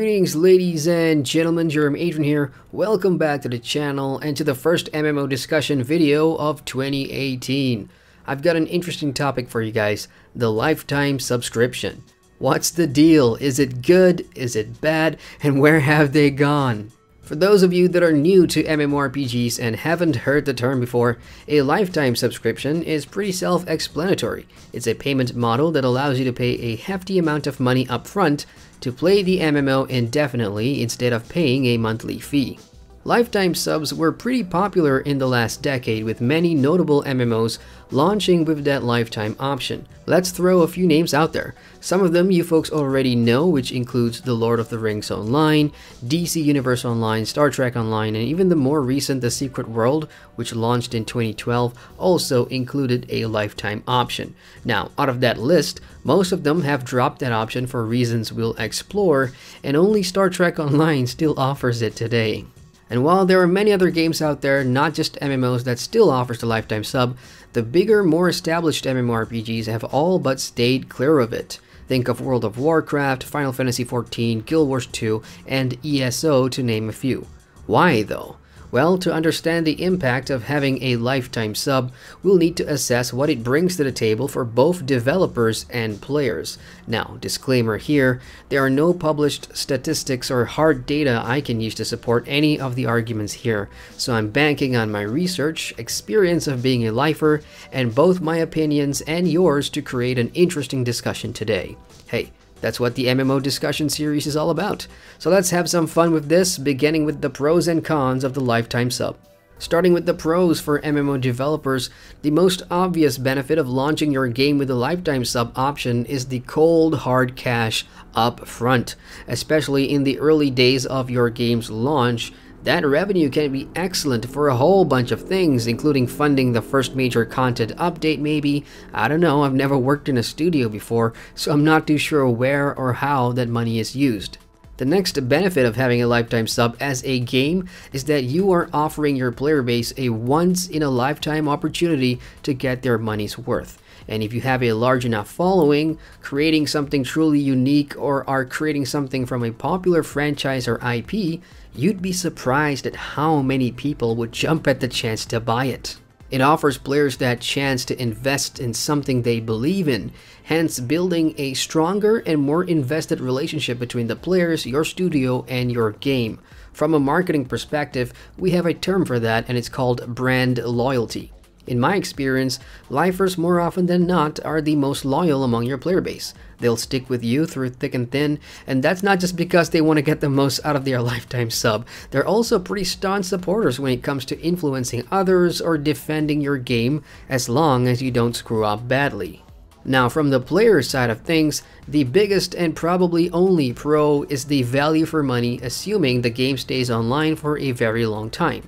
Greetings ladies and gentlemen, Adrian here. Welcome back to the channel and to the first MMO discussion video of 2018. I've got an interesting topic for you guys, the lifetime subscription. What's the deal? Is it good? Is it bad? And where have they gone? For those of you that are new to MMORPGs and haven't heard the term before, a lifetime subscription is pretty self-explanatory. It's a payment model that allows you to pay a hefty amount of money upfront to play the MMO indefinitely instead of paying a monthly fee. Lifetime subs were pretty popular in the last decade, with many notable MMOs launching with that lifetime option. Let's throw a few names out there. Some of them you folks already know, which includes The Lord of the Rings Online, DC Universe Online, Star Trek Online, and even the more recent The Secret World, which launched in 2012, also included a lifetime option. Now, out of that list, most of them have dropped that option for reasons we'll explore, and only Star Trek Online still offers it today. And while there are many other games out there, not just MMOs, that still offers the lifetime sub, the bigger, more established MMORPGs have all but stayed clear of it. Think of World of Warcraft, Final Fantasy XIV, Guild Wars 2, and ESO to name a few. Why though? Well, to understand the impact of having a lifetime sub, we'll need to assess what it brings to the table for both developers and players. Now, disclaimer here, there are no published statistics or hard data I can use to support any of the arguments here, so I'm banking on my research, experience of being a lifer, and both my opinions and yours to create an interesting discussion today. Hey, that's what the MMO discussion series is all about. So let's have some fun with this, beginning with the pros and cons of the lifetime sub. Starting with the pros for MMO developers, the most obvious benefit of launching your game with a lifetime sub option is the cold hard cash up front. Especially in the early days of your game's launch, that revenue can be excellent for a whole bunch of things, including funding the first major content update maybe. I don't know, I've never worked in a studio before, so I'm not too sure where or how that money is used. The next benefit of having a lifetime sub as a game is that you are offering your player base a once-in-a-lifetime opportunity to get their money's worth. And if you have a large enough following, creating something truly unique, or are creating something from a popular franchise or IP, you'd be surprised at how many people would jump at the chance to buy it. It offers players that chance to invest in something they believe in, hence building a stronger and more invested relationship between the players, your studio, and your game. From a marketing perspective, we have a term for that, and it's called brand loyalty. In my experience, lifers more often than not are the most loyal among your player base. They'll stick with you through thick and thin, and that's not just because they want to get the most out of their lifetime sub. They're also pretty staunch supporters when it comes to influencing others or defending your game, as long as you don't screw up badly. Now, from the player side of things, the biggest and probably only pro is the value for money, assuming the game stays online for a very long time.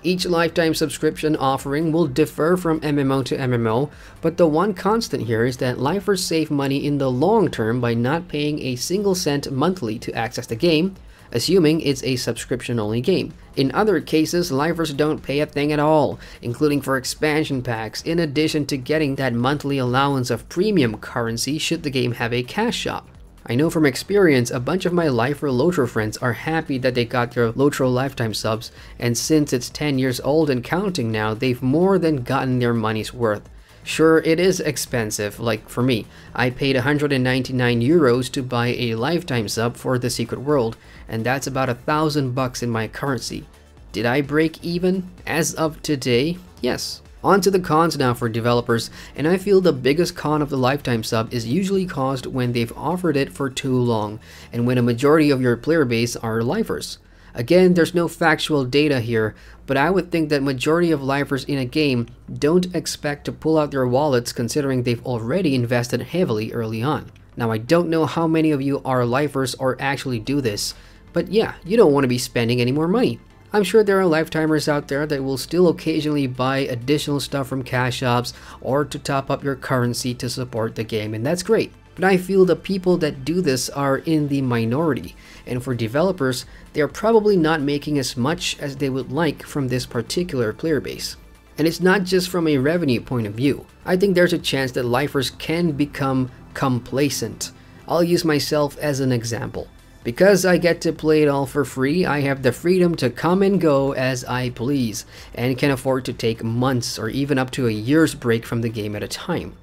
Each lifetime subscription offering will differ from MMO to MMO, but the one constant here is that lifers save money in the long term by not paying a single cent monthly to access the game, assuming it's a subscription-only game. In other cases, lifers don't pay a thing at all, including for expansion packs, in addition to getting that monthly allowance of premium currency should the game have a cash shop. I know from experience, a bunch of my lifer Lotro friends are happy that they got their Lotro lifetime subs, and since it's 10 years old and counting now, they've more than gotten their money's worth. Sure, it is expensive, like for me. I paid 199 euros to buy a lifetime sub for The Secret World, and that's about $1,000 in my currency. Did I break even? As of today, yes. On to the cons now for developers, and I feel the biggest con of the lifetime sub is usually caused when they've offered it for too long, and when a majority of your player base are lifers. Again, there's no factual data here, but I would think that majority of lifers in a game don't expect to pull out their wallets, considering they've already invested heavily early on. Now, I don't know how many of you are lifers or actually do this, but yeah, you don't want to be spending any more money. I'm sure there are lifetimers out there that will still occasionally buy additional stuff from cash shops or to top up your currency to support the game, and that's great. But I feel the people that do this are in the minority, and for developers, they're probably not making as much as they would like from this particular player base. And it's not just from a revenue point of view. I think there's a chance that lifers can become complacent. I'll use myself as an example. Because I get to play it all for free, I have the freedom to come and go as I please, and can afford to take months or even up to a year's break from the game at a time.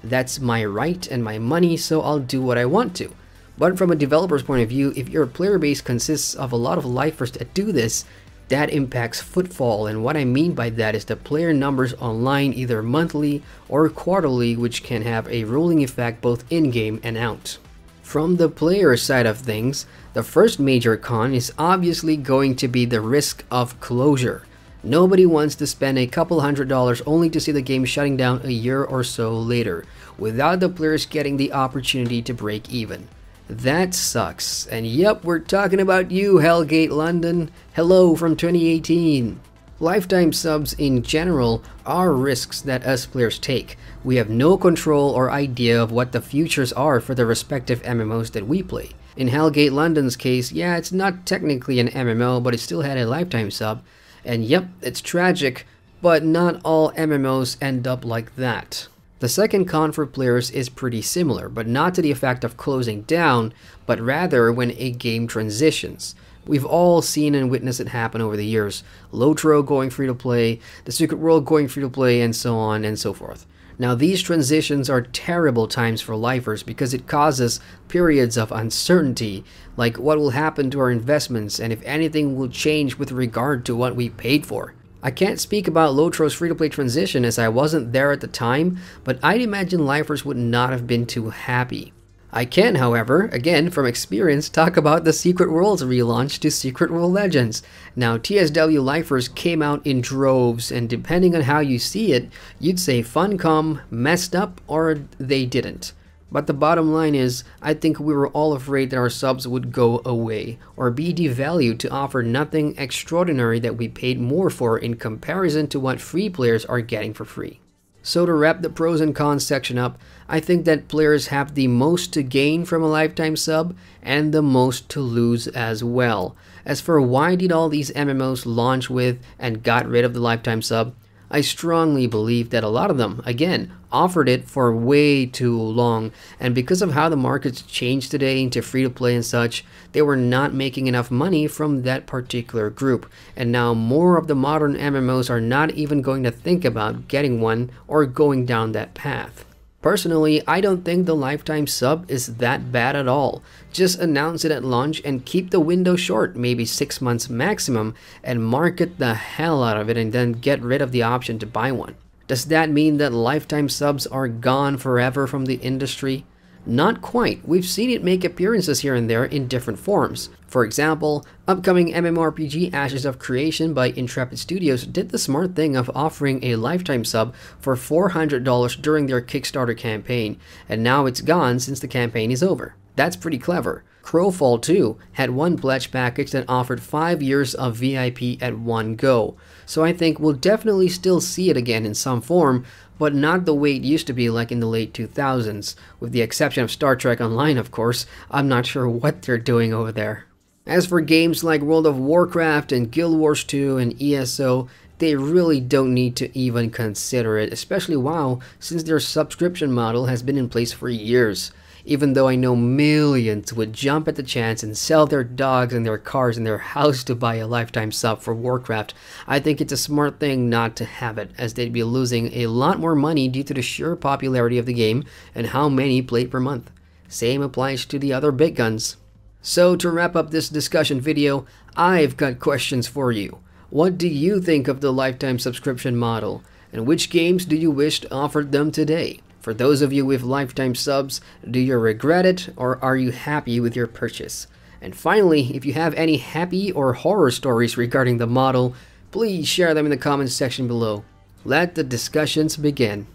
That's my right and my money, so I'll do what I want to. But from a developer's point of view, if your player base consists of a lot of lifers that do this, that impacts footfall, and what I mean by that is the player numbers online either monthly or quarterly, which can have a rolling effect both in-game and out. From the player side of things, the first major con is obviously going to be the risk of closure. Nobody wants to spend a couple $100 only to see the game shutting down a year or so later, without the players getting the opportunity to break even. That sucks. And yep, we're talking about you, Hellgate London. Hello from 2018. Lifetime subs in general are risks that us players take. We have no control or idea of what the futures are for the respective MMOs that we play. In Hellgate London's case, yeah, it's not technically an MMO, but it still had a lifetime sub. And yep, it's tragic, but not all MMOs end up like that. The second con for players is pretty similar, but not to the effect of closing down, but rather when a game transitions. We've all seen and witnessed it happen over the years. Lotro going free to play, the Secret World going free to play, and so on and so forth. Now these transitions are terrible times for lifers because it causes periods of uncertainty, like what will happen to our investments and if anything will change with regard to what we paid for. I can't speak about Lotro's free-to-play transition as I wasn't there at the time, but I'd imagine lifers would not have been too happy. I can, however, again from experience, talk about the Secret World's relaunch to Secret World Legends. Now, TSW lifers came out in droves, and depending on how you see it, you'd say Funcom messed up or they didn't. But the bottom line is, I think we were all afraid that our subs would go away, or be devalued to offer nothing extraordinary that we paid more for in comparison to what free players are getting for free. So to wrap the pros and cons section up, I think that players have the most to gain from a lifetime sub, and the most to lose as well. As for why did all these MMOs launch with and got rid of the lifetime sub, I strongly believe that a lot of them, again, offered it for way too long, and because of how the market's changed today into free-to-play and such, they were not making enough money from that particular group, and now more of the modern MMOs are not even going to think about getting one or going down that path. Personally, I don't think the lifetime sub is that bad at all. Just announce it at launch and keep the window short, maybe 6 months maximum, and market the hell out of it and then get rid of the option to buy one. Does that mean that lifetime subs are gone forever from the industry? Not quite. We've seen it make appearances here and there in different forms. For example, upcoming MMORPG Ashes of Creation by Intrepid Studios did the smart thing of offering a lifetime sub for $400 during their Kickstarter campaign, and now it's gone since the campaign is over. That's pretty clever. Crowfall 2 had one pledge package that offered 5 years of VIP at one go, so I think we'll definitely still see it again in some form, but not the way it used to be like in the late 2000s. With the exception of Star Trek Online, of course. I'm not sure what they're doing over there. As for games like World of Warcraft and Guild Wars 2 and ESO, they really don't need to even consider it, especially WoW, since their subscription model has been in place for years. Even though I know millions would jump at the chance and sell their dogs and their cars and their house to buy a lifetime sub for Warcraft, I think it's a smart thing not to have it, as they'd be losing a lot more money due to the sheer popularity of the game and how many play per month. Same applies to the other big guns. So to wrap up this discussion video, I've got questions for you. What do you think of the lifetime subscription model? And which games do you wish offered them today? For those of you with lifetime subs, do you regret it or are you happy with your purchase? And finally, if you have any happy or horror stories regarding the model, please share them in the comments section below. Let the discussions begin.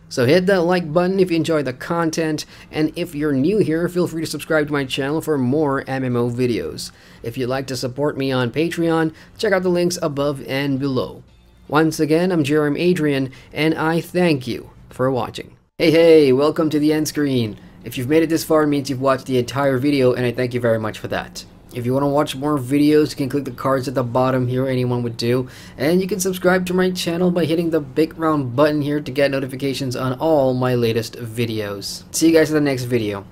So hit that like button if you enjoy the content, and if you're new here, feel free to subscribe to my channel for more MMO videos. If you'd like to support me on Patreon, check out the links above and below. Once again, I'm Adrian, and I thank you for watching. Hey, welcome to the end screen. If you've made it this far, it means you've watched the entire video, and I thank you very much for that. If you want to watch more videos, you can click the cards at the bottom here, anyone would do. And you can subscribe to my channel by hitting the big round button here to get notifications on all my latest videos. See you guys in the next video.